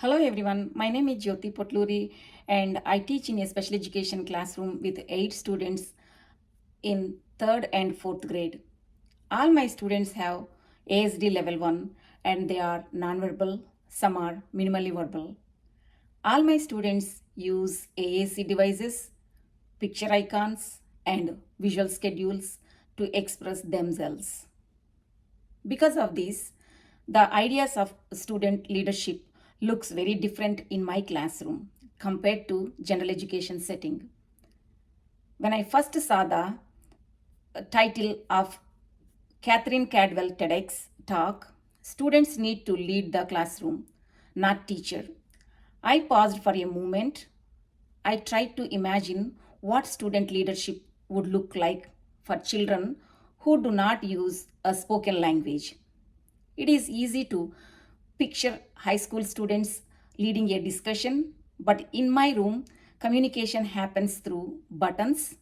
Hello everyone, my name is Jyoti Potluri and I teach in a special education classroom with 8 students in 3rd and 4th grade. All my students have ASD level 1 and they are nonverbal, some are minimally verbal. All my students use AAC devices, picture icons and visual schedules to express themselves. Because of this, the ideas of student leadership looks very different in my classroom compared to general education setting. When I first saw the title of Catherine Cadwell TEDx talk, students need to lead the classroom, not teacher. I paused for a moment. I tried to imagine what student leadership would look like for children who do not use a spoken language. It is easy to picture high school students leading a discussion, but in my room, communication happens through buttons,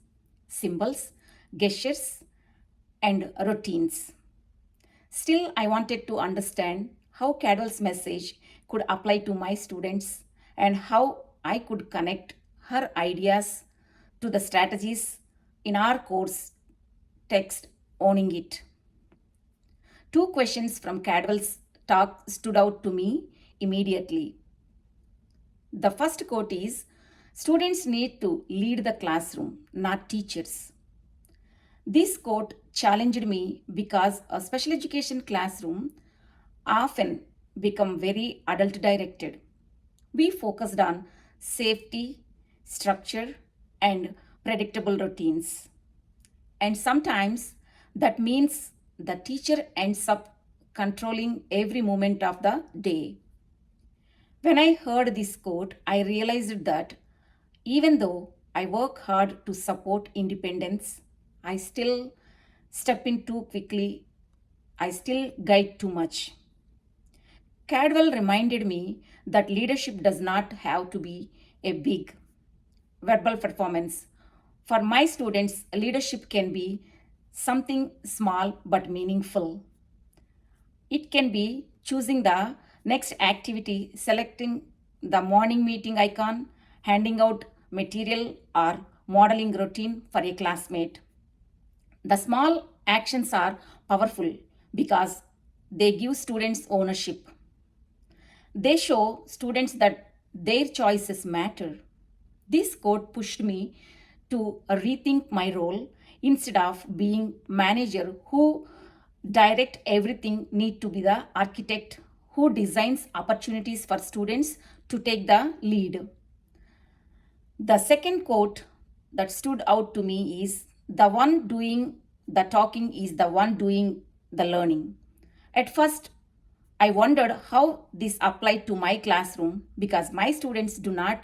symbols, gestures, and routines. Still, I wanted to understand how Cadwell's message could apply to my students and how I could connect her ideas to the strategies in our course text Owning It. Two questions from Cadwell's talk stood out to me immediately. The first quote is: students need to lead the classroom, not teachers. This quote challenged me because a special education classroom often become very adult directed. We focused on safety, structure, and predictable routines. And sometimes that means the teacher ends up controlling every moment of the day. When I heard this quote, I realized that even though I work hard to support independence, I still step in too quickly, I still guide too much. Cadwell reminded me that leadership does not have to be a big verbal performance. For my students, leadership can be something small but meaningful. It can be choosing the next activity, selecting the morning meeting icon, handing out material, or modeling routine for a classmate. The small actions are powerful because they give students ownership. They show students that their choices matter. This quote pushed me to rethink my role. Instead of being manager who direct everything, need to be the architect who designs opportunities for students to take the lead. The second quote that stood out to me is: the one doing the talking is the one doing the learning. At first, I wondered how this applied to my classroom because my students do not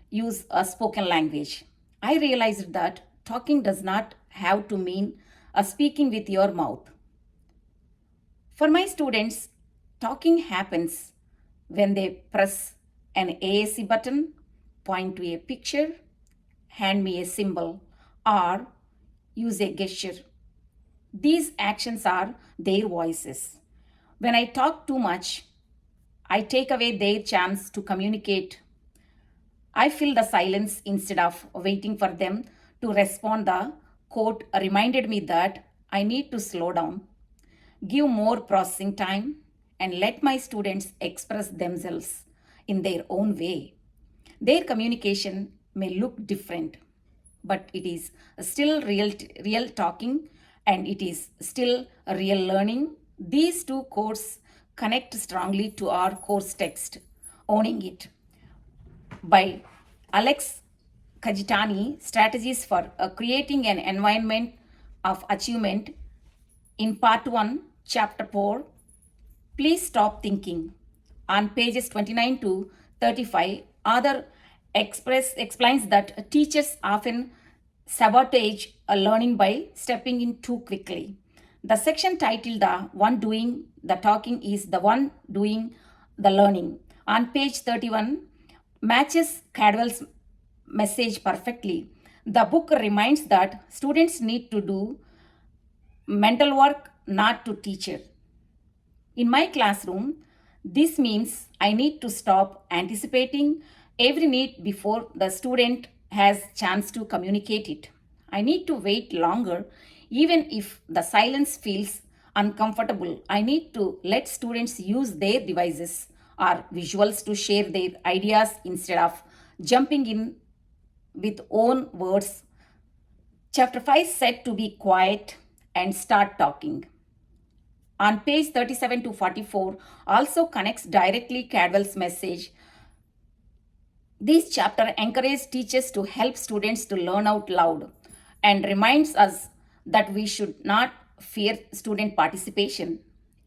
use a spoken language. I realized that talking does not have to mean a speaking with your mouth. For my students, talking happens when they press an AAC button, point to a picture, hand me a symbol, or use a gesture. These actions are their voices. When I talk too much, I take away their chance to communicate. I fill the silence instead of waiting for them to respond. The quote reminded me that I need to slow down, give more processing time, and let my students express themselves in their own way. Their communication may look different, but it is still real talking and it is still a real learning. These two quotes connect strongly to our course text, Owning It, by Alex Kajitani, Strategies for Creating an Environment of Achievement, in Part 1, Chapter 4. Please Stop Thinking. On pages 29 to 35, author explains that teachers often sabotage a learning by stepping in too quickly. The section titled "The One Doing the Talking is the One Doing the Learning" on page 31 matches Cadwell's message perfectly. The book reminds that students need to do mental work, not to teacher. In my classroom, This means I need to stop anticipating every need before the student has chance to communicate it. I need to wait longer even if the silence feels uncomfortable. I need to let students use their devices or visuals to share their ideas instead of jumping in with own words. Chapter 5 said to be quiet and start talking. On page 37 to 44 also connects directly Cadwell's message. This chapter encourages teachers to help students to learn out loud and reminds us that we should not fear student participation.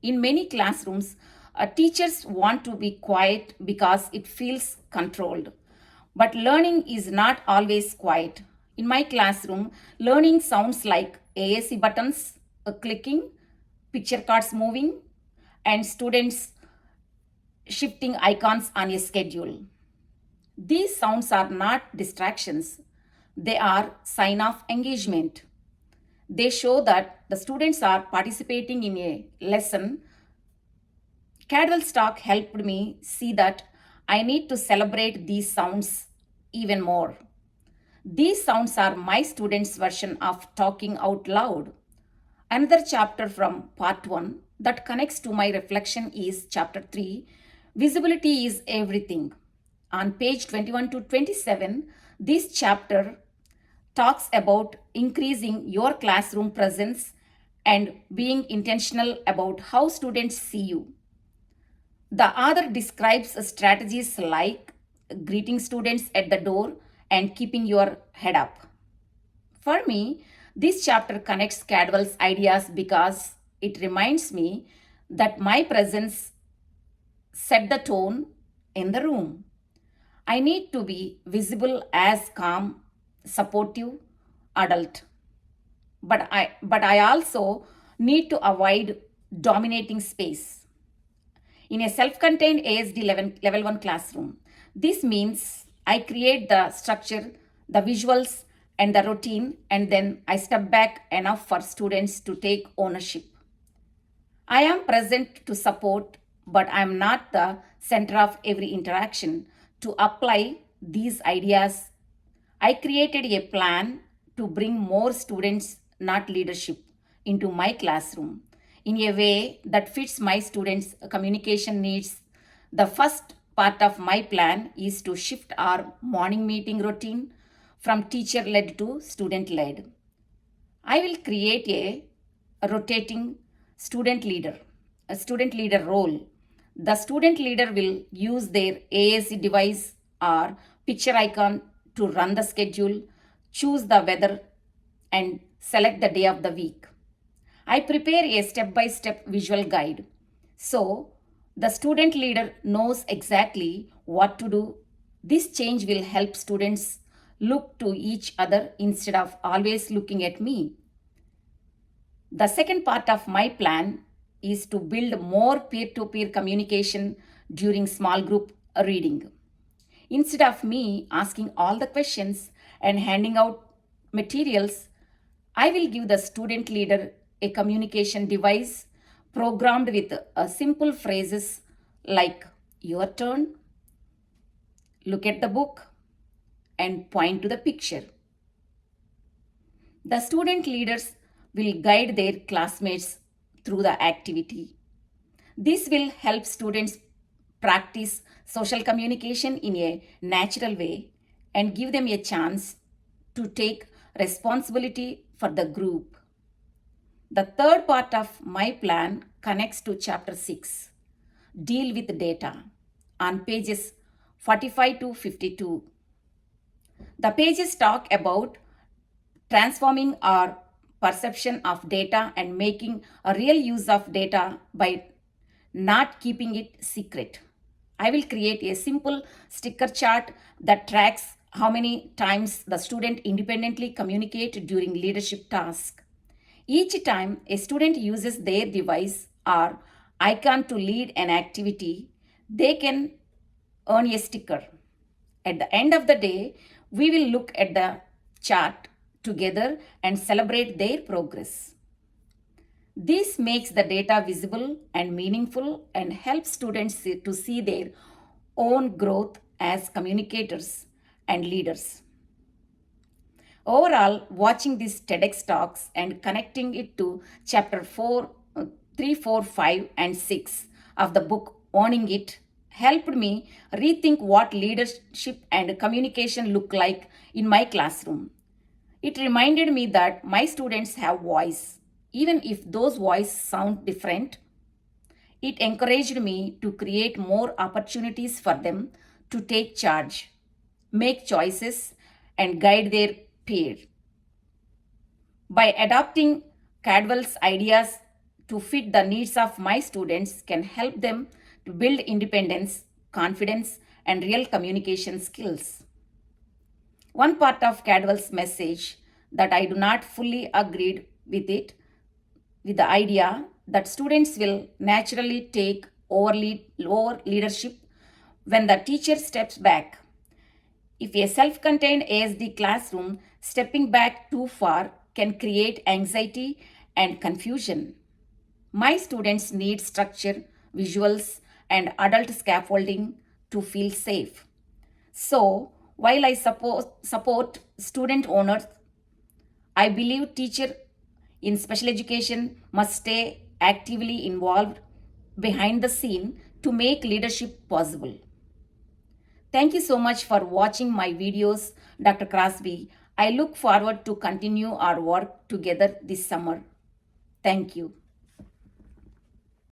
In many classrooms, teachers want to be quiet because it feels controlled. But learning is not always quiet. In my classroom, learning sounds like AAC buttons clicking, picture cards moving, and students shifting icons on a schedule. These sounds are not distractions, they are sign of engagement. They show that the students are participating in a lesson. Cadwell's talk helped me see that I need to celebrate these sounds even more. These sounds are my students' version of talking out loud. Another chapter from part 1 that connects to my reflection is chapter 3, Visibility is Everything. On page 21 to 27, this chapter talks about increasing your classroom presence and being intentional about how students see you. The author describes strategies like greeting students at the door and keeping your head up. For me, this chapter connects Cadwell's ideas because it reminds me that my presence set the tone in the room. I need to be visible as calm, supportive adult. But I also need to avoid dominating space. In a self-contained ASD level 1 classroom, this means I create the structure, the visuals, and the routine, and then I step back enough for students to take ownership. I am present to support, but I am not the center of every interaction. To apply these ideas, I created a plan to bring more students, not leadership, into my classroom in a way that fits my students' communication needs. The first part of my plan is to shift our morning meeting routine from teacher led to student led. I will create a rotating student leader, a student leader role. The student leader will use their AAC device or picture icon to run the schedule, choose the weather, and select the day of the week. I prepare a step by step visual guide so the student leader knows exactly what to do. This change will help students look to each other instead of always looking at me. The second part of my plan is to build more peer to peer communication during small group reading. Instead of me asking all the questions and handing out materials, I will give the student leader a communication device programmed with simple phrases like your turn, look at the book, and point to the picture. The student leaders will guide their classmates through the activity. This will help students practice social communication in a natural way and give them a chance to take responsibility for the group. The third part of my plan connects to chapter 6, Deal with Data, on pages 45 to 52. The pages talk about transforming our perception of data and making a real use of data by not keeping it secret. I will create a simple sticker chart that tracks how many times the student independently communicate during leadership task. Each time a student uses their device or icon to lead an activity, they can earn a sticker. At the end of the day, we will look at the chart together and celebrate their progress. This makes the data visible and meaningful and helps students to see their own growth as communicators and leaders. Overall, watching these TEDx talks and connecting it to chapter 3, 4, 5, and 6 of the book Owning It helped me rethink what leadership and communication look like in my classroom. It reminded me that my students have voice, even if those voices sound different. It encouraged me to create more opportunities for them to take charge, make choices, and guide their peer. By adopting Cadwell's ideas to fit the needs of my students can help them to build independence, confidence, and real communication skills. One part of Cadwell's message that I do not fully agreed with the idea that students will naturally take over leadership when the teacher steps back. If a self contained ASD classroom stepping back too far can create anxiety and confusion. My students need structure, visuals, and adult scaffolding to feel safe. So, while I support student owners, I believe teacher in special education must stay actively involved behind the scene to make leadership possible. Thank you so much for watching my videos, Dr. Crosby. I look forward to continue our work together this summer. Thank you.